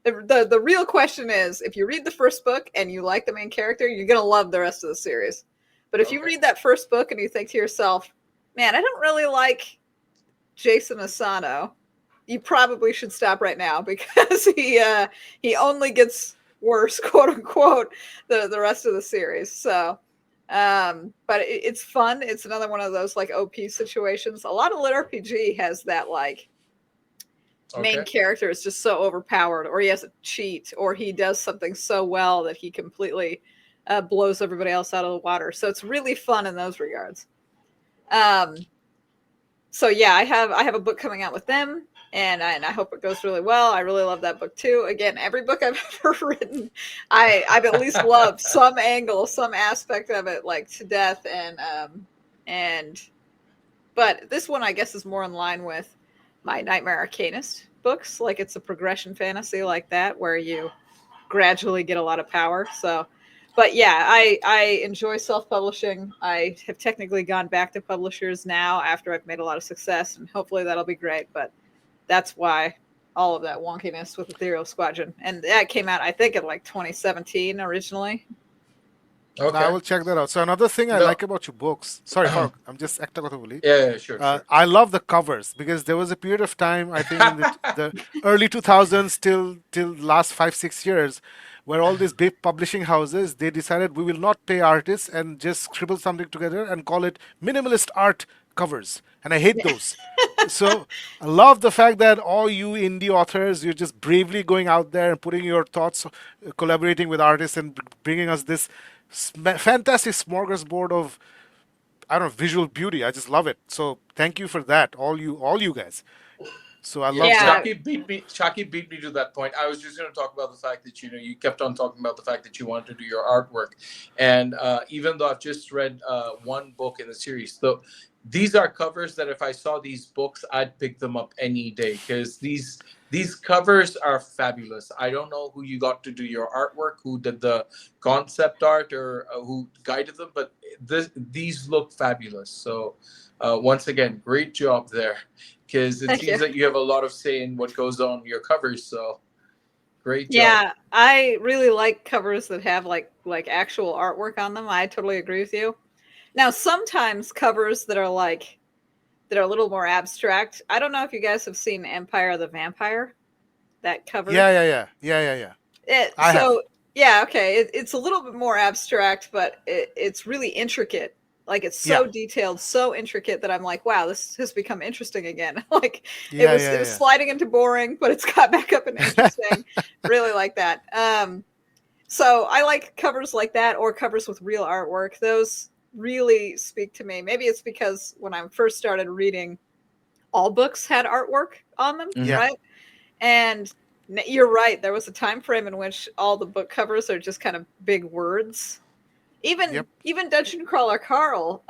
the real question is, if you read the first book and you like the main character, you're gonna love the rest of the series. But if you Okay. read that first book and you think to yourself, man, I don't really like Jason Asano, you probably should stop right now because he only gets worse, quote unquote, the rest of the series. So but it's fun. It's another one of those like OP situations. A lot of lit RPG has that like main Okay. character is just so overpowered, or he has a cheat, or he does something so well that he completely blows everybody else out of the water. So it's really fun in those regards. Um, so yeah, I have a book coming out with them, and I hope it goes really well. I really love that book too. Again, every book I've ever written, I've at least loved some angle, some aspect of it, like to death, and but this one I guess is more in line with my Nightmare Arcanist books. Like it's a progression fantasy like that where you gradually get a lot of power. So, but yeah, I enjoy self-publishing. I have technically gone back to publishers now after I've made a lot of success, and hopefully that'll be great. But that's why all of that wonkiness with Ethereal Squadron, and that came out I think in like 2017 originally. Now I Okay. will check that out. So another thing I No. like about your books. Sorry, Farooq. I'm just একটা কথা বলি. Yeah, yeah, sure, sure. I love the covers because there was a period of time, I think in the early 2000s till last 5 6 years, where all these big publishing houses they decided we will not pay artists and just scribble something together and call it minimalist art covers, and I hate those. So I love the fact that all you indie authors, you're just bravely going out there and putting your thoughts, collaborating with artists, and bringing us this fantastic smorgasbord of, I don't know, visual beauty. I just love it. So thank you for that, all you guys. So I Yeah, love that. Yeah, Shaki beat me to that point. I was just going to talk about the fact that you kept on talking about the fact that you wanted to do your artwork, and even though I've just read one book in the series, though these are covers that if I saw these books, I'd pick them up any day because these covers are fabulous. I don't know who you got to do your artwork, who did the concept art, or who guided them, but these look fabulous. So once again, great job there because it thank seems you. that you have a lot of say in what goes on your covers. So great job. Yeah, I really like covers that have like actual artwork on them. I totally agree with you. Now, sometimes covers that are a little more abstract. I don't know if you guys have seen Empire of the Vampire, that cover. Yeah. I have. So yeah, okay, it's a little bit more abstract, but it's really intricate. Like it's Yeah. so detailed, so intricate that I'm like, wow, this has become interesting again. Like Yeah, it was yeah, sliding into boring, but it's got back up and yeah. interesting. Really like that. So I like covers like that or covers with real artwork. Those really speak to me. Maybe it's because when I first started reading, all books had artwork on them, Mhm. Yeah. right? And you're right. There was a time frame in which all the book covers are just kind of big words. Yep. Even Dungeon Crawler Carl,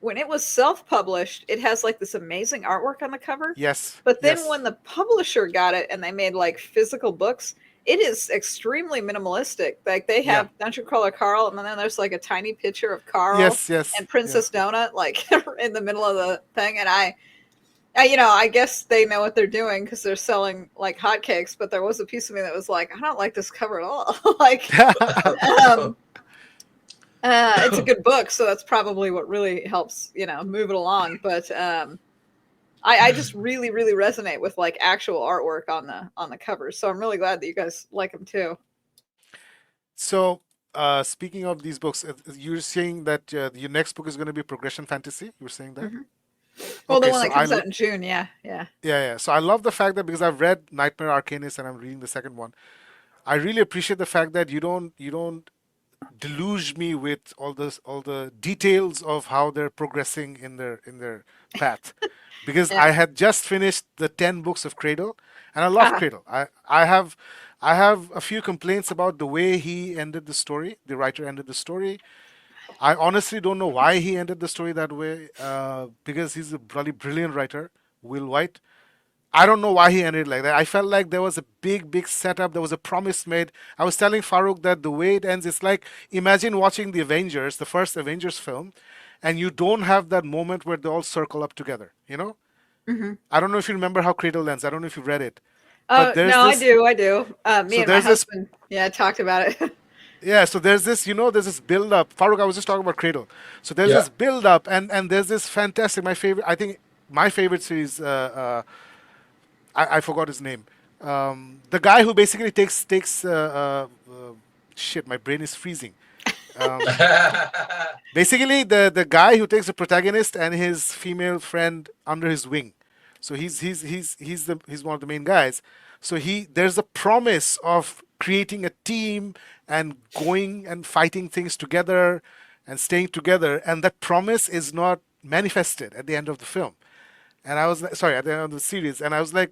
when it was self published, it has like this amazing artwork on the cover. Yes. But then Yes. when the publisher got it and they made like physical books, it is extremely minimalistic. Like they Yeah. have Dungeon Crawler Carl, and then there's like a tiny picture of Carl Yes. Yes. and Yeah. Princess Donut, like in the middle of the thing. And I guess they know what they're doing because they're selling like hotcakes. But there was a piece of me that was like, I don't like this cover at all. Like, um, it's a good book, so that's probably what really helps, move it along. But I just really, really resonate with like actual artwork on the covers. So I'm really glad that you guys like them too. So, speaking of these books, you're saying that your next book is going to be progression fantasy. You were saying that. Hmm. Well, the Okay. one So that comes out in June, yeah, yeah. yeah. So I love the fact that because I've read Nightmare Arcanist and I'm reading the second one, I really appreciate the fact that you don't deluge me with all the details of how they're progressing in their path, because Yeah. I had just finished the 10 books of Cradle, and I love Ah, Cradle. I have a few complaints about the way he ended the story. The writer ended the story. I honestly don't know why he ended the story that way. Because he's a bloody brilliant writer, Will White. I don't know why he ended it like that. I felt like there was a big setup. There was a promise made. I was telling Farouk that the way it ends, it's like imagine watching the Avengers, the first Avengers film, and you don't have that moment where they all circle up together. hmm. I don't know if you remember how Cradle ends. I don't know if you read it, but Oh there's no, I this. do, I do. Me So and my there's this. husband, yeah, talked about it. Yeah. So there's this. There's this build up. Farouk, I was just talking about Cradle. So there's Yeah. this build up, and there's this fantastic. My favorite. I think my favorite series. I forgot his name. The guy who basically takes shit. My brain is freezing. Um, Basically, the guy who takes the protagonist and his female friend under his wing. So he's one of the main guys. So there's a promise of creating a team and going and fighting things together and staying together, and that promise is not manifested at the end of the film. And I was like, sorry, at the end of the series, and I was like,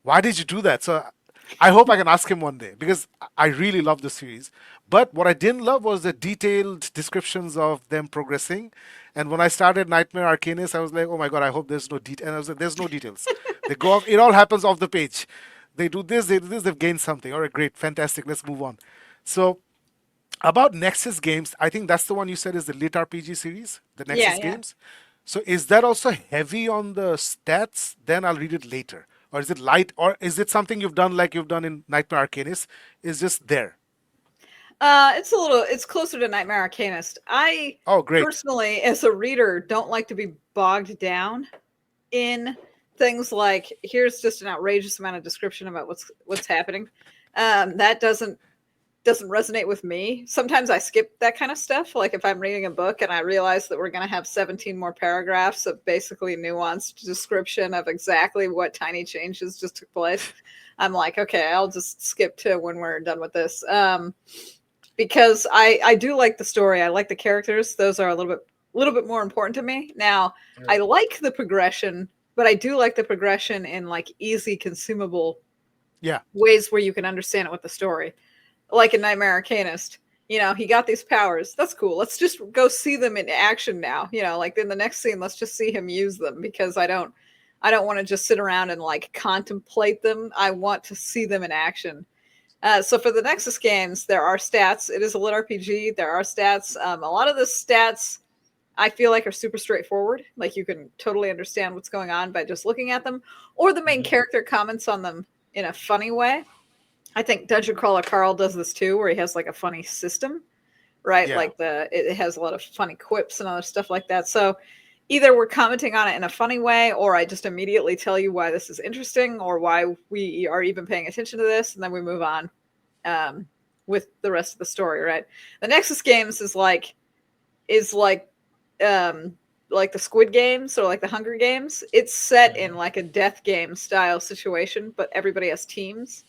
why did you do that? So I hope I can ask him one day because I really love the series. But what I didn't love was the detailed descriptions of them progressing. And when I started Nightmare Arcanist, I was like, oh my god, I hope there's no detail. And I was like, there's no details. They go off. It all happens off the page. They do this. They do this. They've gained something. All right, great, fantastic. Let's move on. So about Nexus games, I think that's the one you said is the lit RPG series, the Yeah, Nexus yeah. games. So is that also heavy on the stats? Then I'll read it later. Or is it light? Or is it something you've done like you've done in Nightmare Arcanist? Is just there. It's closer to Nightmare Arcanist. I Oh, great. personally, as a reader, don't like to be bogged down in things like here's just an outrageous amount of description about what's happening. That doesn't doesn't resonate with me. Sometimes I skip that kind of stuff. Like if I'm reading a book and I realize that we're going to have 17 more paragraphs of basically nuanced description of exactly what tiny changes just took place, I'm like, okay, I'll just skip to when we're done with this. Because I do like the story. I like the characters. Those are a little bit more important to me. Now, I like the progression, but I do like the progression in like easy consumable Yeah. ways where you can understand it with the story. Like in Nightmare Arcanist, he got these powers. That's cool. Let's just go see them in action now. Like in the next scene, let's just see him use them, because I don't want to just sit around and like contemplate them. I want to see them in action. So for the Nexus games, there are stats. It is a lit RPG. There are stats. A lot of the stats I feel like are super straightforward. Like you can totally understand what's going on by just looking at them, or the main character comments on them in a funny way. I think Dungeon Crawler Carl does this too, where he has like a funny system, right? Yeah. Like it has a lot of funny quips and other stuff like that. So either we're commenting on it in a funny way, or I just immediately tell you why this is interesting or why we are even paying attention to this, and then we move on with the rest of the story, right? The Nexus games is like the Squid Games or like the Hunger Games. It's set in like a death game style situation, but everybody has teams.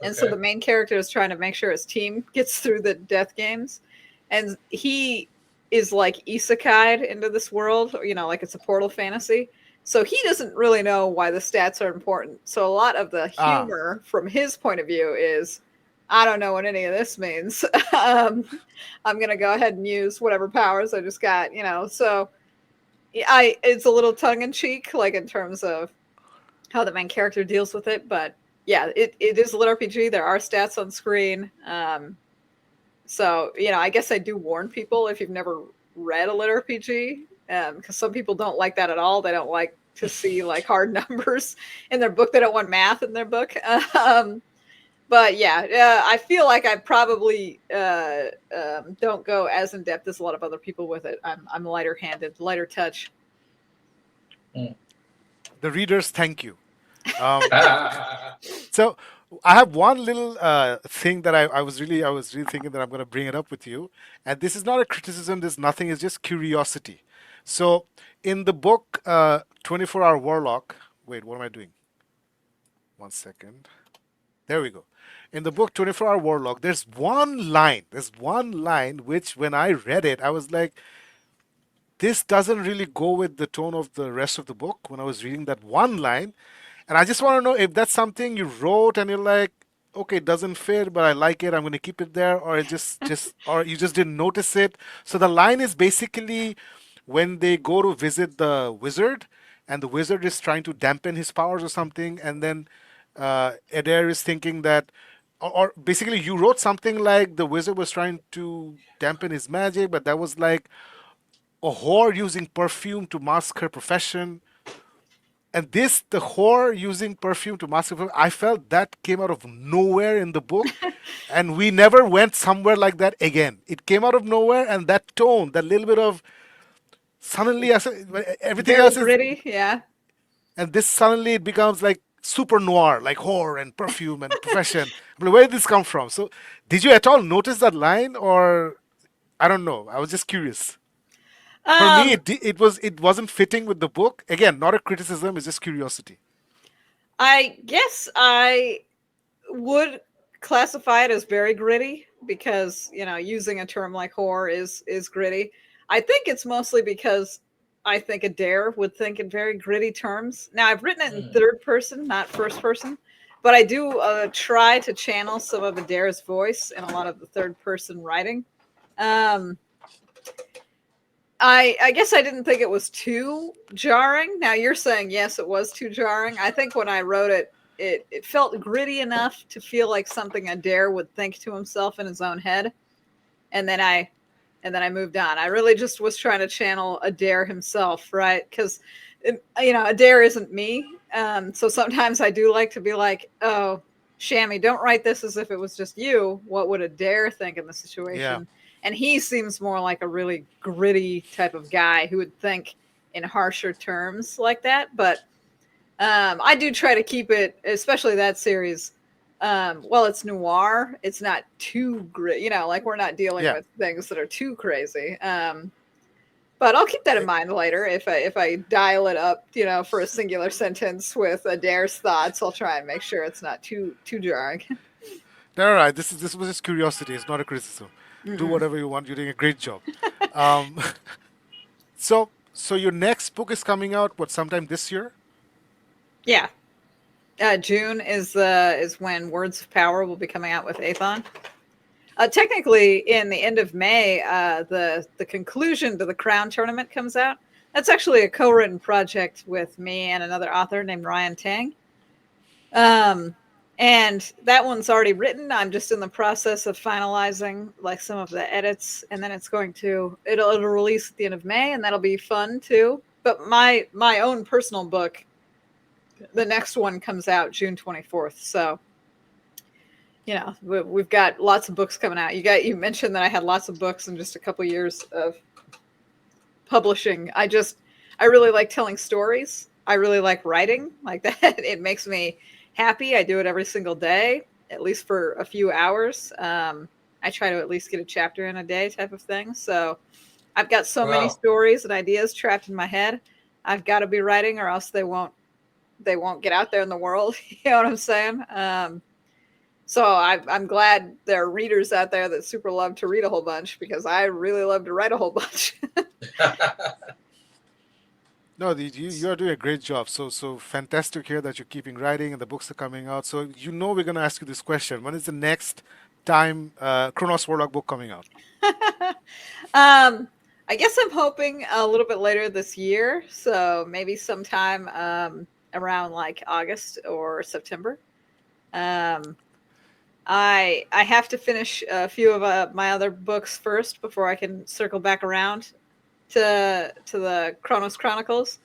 And so the main character is trying to make sure his team gets through the death games. And he is like isekai'd into this world, like it's a portal fantasy. So he doesn't really know why the stats are important. So a lot of the humor from his point of view is, I don't know what any of this means. I'm going to go ahead and use whatever powers I just got, So it's a little tongue in cheek, like in terms of how the main character deals with it. But yeah, it is a lit RPG. There are stats on screen. So, I guess I do warn people if you've never read a lit RPG, because some people don't like that at all. They don't like to see like hard numbers in their book. They don't want math in their book. But yeah, I feel like I probably don't go as in depth as a lot of other people with it. I'm lighter handed, lighter touch. The readers thank you. So I have one little thing that I was really thinking that I'm going to bring it up with you, and this is not a criticism. This nothing. It's just curiosity. So in the book, 24-Hour Warlock. Wait, what am I doing? 1 second. There we go. In the book 24-Hour Warlock, there's one line. There's one line which, when I read it, I was like, this doesn't really go with the tone of the rest of the book when I was reading that one line. And I just want to know if that's something you wrote and you're like, okay, it doesn't fit, but I like it. I'm going to keep it there, or it just, or you just didn't notice it. So the line is basically when they go to visit the wizard, and the wizard is trying to dampen his powers or something, and then Adair is thinking that, or basically you wrote something like the wizard was trying to dampen his magic, but that was like a whore using perfume to mask her profession. And this, the whore using perfume to mask her profession, I felt that came out of nowhere in the book, and we never went somewhere like that again. It came out of nowhere, and that tone, that little bit of suddenly everything Very else is, gritty, yeah. and this suddenly it becomes like super noir, like whore and perfume and profession. I'm like, where did this come from? So, did you at all notice that line, or I don't know? I was just curious. For me, Um, it wasn't fitting with the book. Again, not a criticism; it's just curiosity. I guess I would classify it as very gritty because using a term like horror is gritty. I think it's mostly because I think Adair would think in very gritty terms. Now I've written it in third person, not first person, but I do try to channel some of Adair's voice in a lot of the third person writing. Um, I guess I didn't think it was too jarring. Now you're saying yes, it was too jarring. I think when I wrote it, it felt gritty enough to feel like something Adair would think to himself in his own head, and then I moved on. I really just was trying to channel Adair himself, right? Because Adair isn't me. So sometimes I do like to be like, oh, Shami, don't write this as if it was just you. What would Adair think in the Yeah, situation? And he seems more like a really gritty type of guy who would think in harsher terms like that. But I do try to keep it, especially that series, well, it's noir. It's not too great, like we're not dealing Yeah. with things that are too crazy. But I'll keep that in Eh, mind later. If I dial it up, for a singular sentence with Adair's thoughts, I'll try and make sure it's not too jarring. all right. This was just curiosity. It's not a criticism. Do Mm-mm. whatever you want. You're doing a great job. Um, so your next book is coming out what sometime this year? Yeah, June is when Words of Power will be coming out with Athon. Technically, in the end of May, the conclusion to the Crown tournament comes out. That's actually a co-written project with me and another author named Ryan Tang. Um, and that one's already written. I'm just in the process of finalizing like some of the edits, and then it'll release at the end of May, and that'll be fun too. But my own personal book, the next one comes out June 24th. So we've got lots of books coming out. You mentioned that I had lots of books in just a couple years of publishing. I really like telling stories. I really like writing like that. It makes me happy. I do it every single day, at least for a few hours. I try to at least get a chapter in a day type of thing. So I've got so many Wow. stories and ideas trapped in my head. I've got to be writing or else they won't get out there in the world. You know what I'm saying? So I'm glad there are readers out there that super love to read a whole bunch because I really love to write a whole bunch. No, you are doing a great job. So fantastic here that you're keeping writing and the books are coming out. So we're gonna ask you this question: when is the next time Chronos Warlock book coming out? I guess I'm hoping a little bit later this year. So maybe sometime around like August or September. Um, I have to finish a few of my other books first before I can circle back around to the Chronos Chronicles.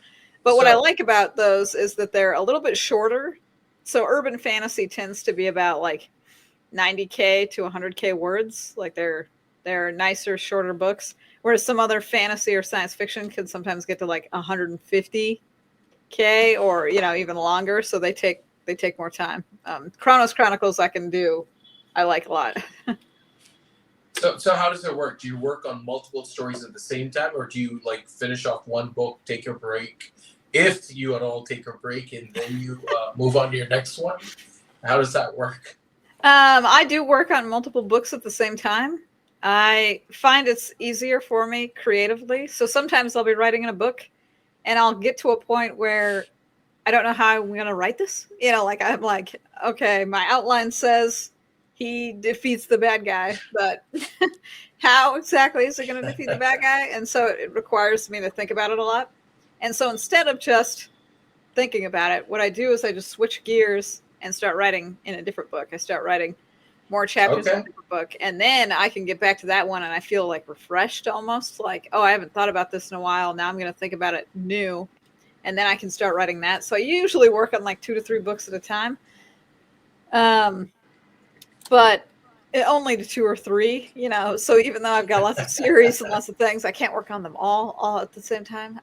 But what I So, like about those is that they're a little bit shorter. So urban fantasy tends to be about like 90K to 100K words. Like they're nicer, shorter books. Whereas some other fantasy or science fiction can sometimes get to like 150K or even longer. So they take more time. Chronos Chronicles I can do. I like a lot. so how does it work? Do you work on multiple stories at the same time, or do you like finish off one book, take a break, if you at all take a break, and then you move on to your next one? How does that work? I do work on multiple books at the same time. I find it's easier for me creatively. So sometimes I'll be writing in a book and I'll get to a point where I don't know how I'm going to write this. Like I'm like, okay, my outline says he defeats the bad guy, but how exactly is it going to defeat the bad guy? And so it requires me to think about it a lot. And so instead of just thinking about it, what I do is I just switch gears and start writing in a different book. I start writing more chapters in a Okay. different book, and then I can get back to that one, and I feel like refreshed almost. Like, oh, I haven't thought about this in a while. Now I'm going to think about it new, and then I can start writing that. So I usually work on like 2 to 3 books at a time, um, but only to 2 or 3. So even though I've got lots of series and lots of things, I can't work on them all at the same time.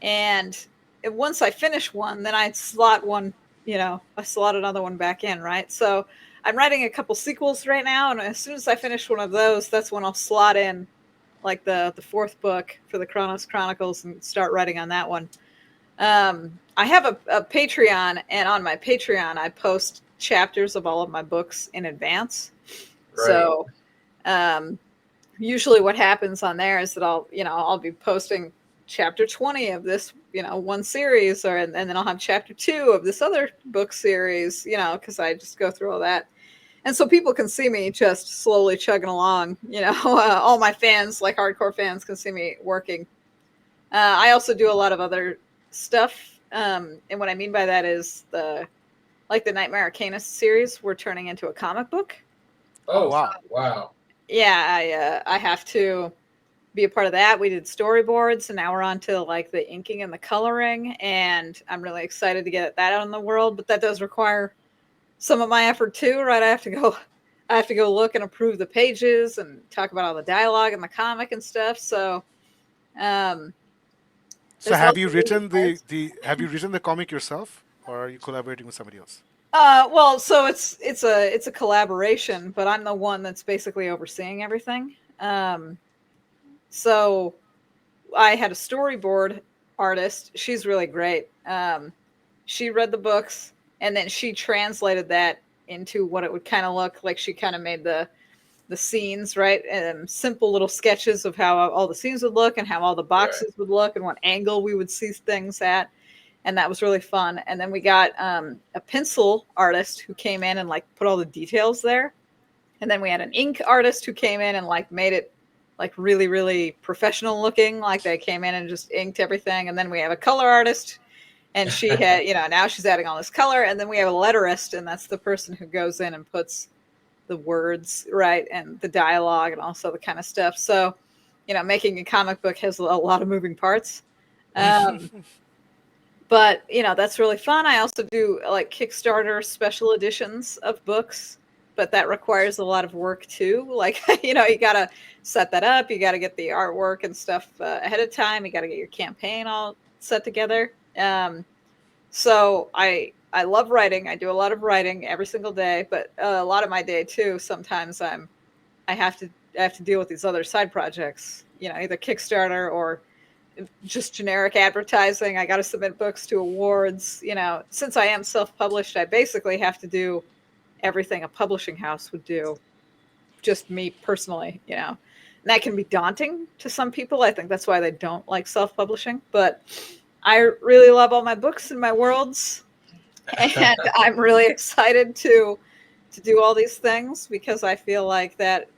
And once I finish one, then I slot one, I slot another one back in, right? So I'm writing a couple sequels right now, and as soon as I finish one of those, that's when I'll slot in like the fourth book for the Chronos Chronicles and start writing on that one. I have a Patreon, and on my Patreon, I post chapters of all of my books in advance. Right. So um, usually what happens on there is that I'll be posting chapter 20 of this one series, and then I'll have chapter 2 of this other book series, because I just go through all that, and so people can see me just slowly chugging along. All my fans, like hardcore fans, can see me working. I also do a lot of other stuff, and what I mean by that is the Nightmare Arcanist series we're turning into a comic book. Oh Oh, wow. wow. Yeah, I have to be a part of that. We did storyboards, and now we're on to like the inking and the coloring, and I'm really excited to get that out in the world. But that does require some of my effort too, right? I have to go look and approve the pages and talk about all the dialogue in the comic and stuff. So um, So there's have lots you of moving written the parts. the have you written the comic yourself, or are you collaborating with somebody else? Well, so it's a collaboration, but I'm the one that's basically overseeing everything. So I had a storyboard artist. She's really great. She read the books and then she translated that into what it would kind of look like. She kind of made the scenes, right? And simple little sketches of how all the scenes would look and how all the Right. boxes would look and what angle we would see things at. And that was really fun. And then we got a pencil artist who came in and like put all the details there. And then we had an ink artist who came in and like made it like really, really professional looking. Like they came in and just inked everything. And then we have a color artist and she had, now she's adding all this color. And then we have a letterist, and that's the person who goes in and puts the words right and the dialogue and also the kind of stuff. So, making a comic book has a lot of moving parts. Um, but that's really fun. I also do like Kickstarter special editions of books, but that requires a lot of work too. Like you gotta set that up, you gotta get the artwork and stuff ahead of time, you gotta get your campaign all set together. So I love writing. I do a lot of writing every single day, but a lot of my day too, sometimes I have to deal with these other side projects, either Kickstarter or just generic advertising. I got to submit books to awards. Since I am self-published, I basically have to do everything a publishing house would do, just me personally. And that can be daunting to some people. I think that's why they don't like self-publishing. But I really love all my books and my worlds, and I'm really excited to do all these things because I feel like that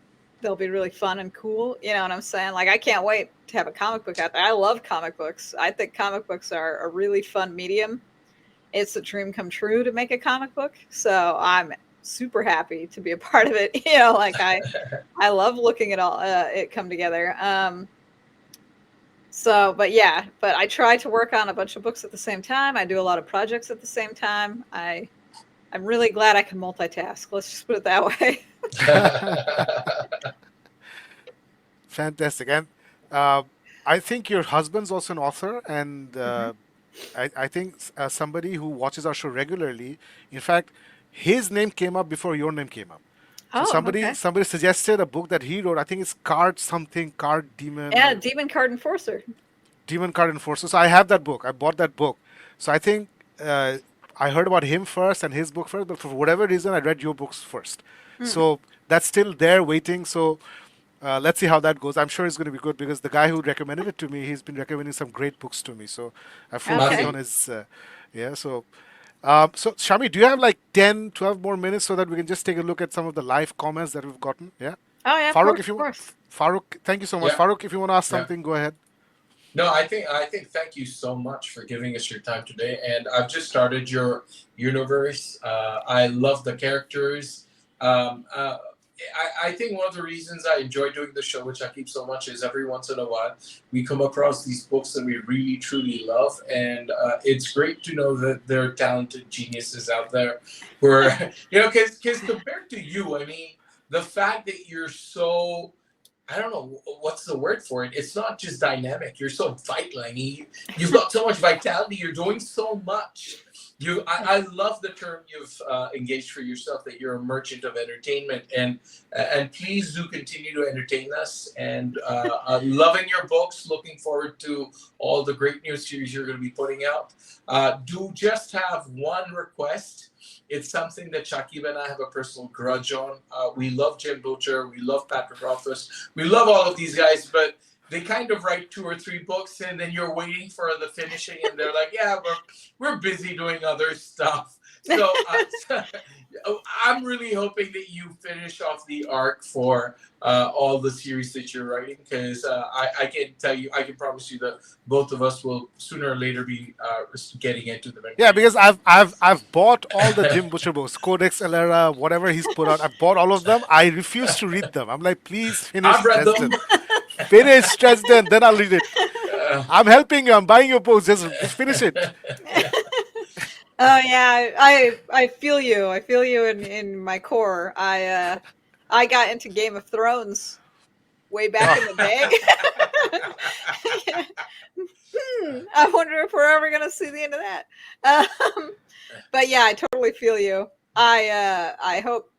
they'll be really fun and cool. You know what I'm saying? Like I can't wait to have a comic book out there. I love comic books. I think comic books are a really fun medium. It's a dream come true to make a comic book. So I'm super happy to be a part of it. Like I love looking at all it come together. But I try to work on a bunch of books at the same time. I do a lot of projects at the same time. I'm really glad I can multitask. Let's just put it that way. Fantastic. And uh, I think your husband's also an author, and Hmm. I think somebody who watches our show regularly, in fact, his name came up before your name came up. So Oh, somebody okay. somebody suggested a book that he wrote. I think it's Card something, Card Demon Yeah, or Demon Card Enforcer. Demon Card Enforcer. So I have that book. I bought that book. So I think uh, I heard about him first and his book first, but for whatever reason, I read your books first. Hmm. So that's still there waiting. So let's see how that goes. I'm sure it's going to be good because the guy who recommended it to me, he's been recommending some great books to me. So I have full faith Okay. on his. Yeah. So Shami, do you have like 10, 12 more minutes so that we can just take a look at some of the live comments that we've gotten? Yeah. Oh yeah, of Farouk, course, if of you course. Farouk, thank you so much. Yeah, Farouk, if you want to ask yeah. something, go ahead. No, I think thank you so much for giving us your time today. And I've just started your universe. I love the characters. Um, uh, I think one of the reasons I enjoy doing the show, which I keep so much, is every once in a while we come across these books that we really truly love, and it's great to know that there are talented geniuses out there who are, because compared to you, I mean, the fact that you're so, I don't know what's the word for it. It's not just dynamic. You're so vital. I mean, you've got so much vitality. You're doing so much. I love the term you've engaged for yourself, that you're a merchant of entertainment, and please do continue to entertain us. And loving your books. Looking forward to all the great new series you're going to be putting out. Do just have one request. It's something that Shakib and I have a personal grudge on. We love Jim Butcher, we love Patrick Rothfuss, we love all of these guys, but they kind of write 2 or 3 books, and then you're waiting for the finishing, and they're like, "Yeah, we're busy doing other stuff." So I'm really hoping that you finish off the arc for all the series that you're writing, because I can tell you, I can promise you that both of us will sooner or later be getting into them and Yeah, reading because them. I've bought all the Jim Butcher books, Codex Alera, whatever he's put out. I've bought all of them. I refuse to read them. I'm like, please finish I've read Dresden. them. Finish Dresden, then I'll read it. Uh, I'm helping you. I'm buying your books. Just finish it. Oh yeah, I feel you. I feel you in my core. I got into Game of Thrones way back Oh, in the day. I wonder if we're ever gonna see the end of that. But yeah, I totally feel you. I hope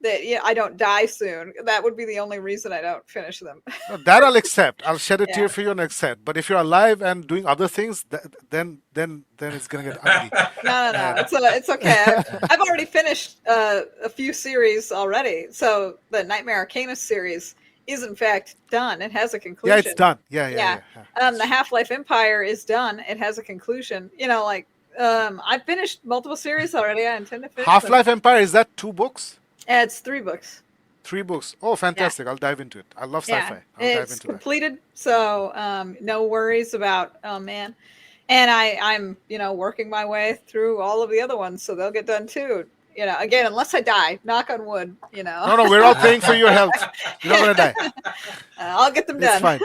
that I don't die soon. That would be the only reason I don't finish them. No, that I'll accept. I'll shed a tear Yeah. for you and accept. But if you're alive and doing other things, then it's gonna get ugly. No. And It's okay. I've already finished a few series already. So the Nightmare Arcanist series is in fact done. It has a yeah, it's conclusion. done. Yeah, Yeah. yeah. The Half-Life Empire is done. It has a conclusion. Like I've finished multiple series already. I intend to finish them. Half-Life Empire, is that 2 books? It's 3 books. 3 books. Oh, Yeah. fantastic! I'll dive into it. I love Yeah. sci-fi. I'll dive It's into that. completed. So no worries about, oh man. And I'm working my way through all of the other ones, so they'll get done too. Again, unless I die, knock on wood. No, no, we're all praying for your health. You're not gonna die. I'll get them It's done. fine.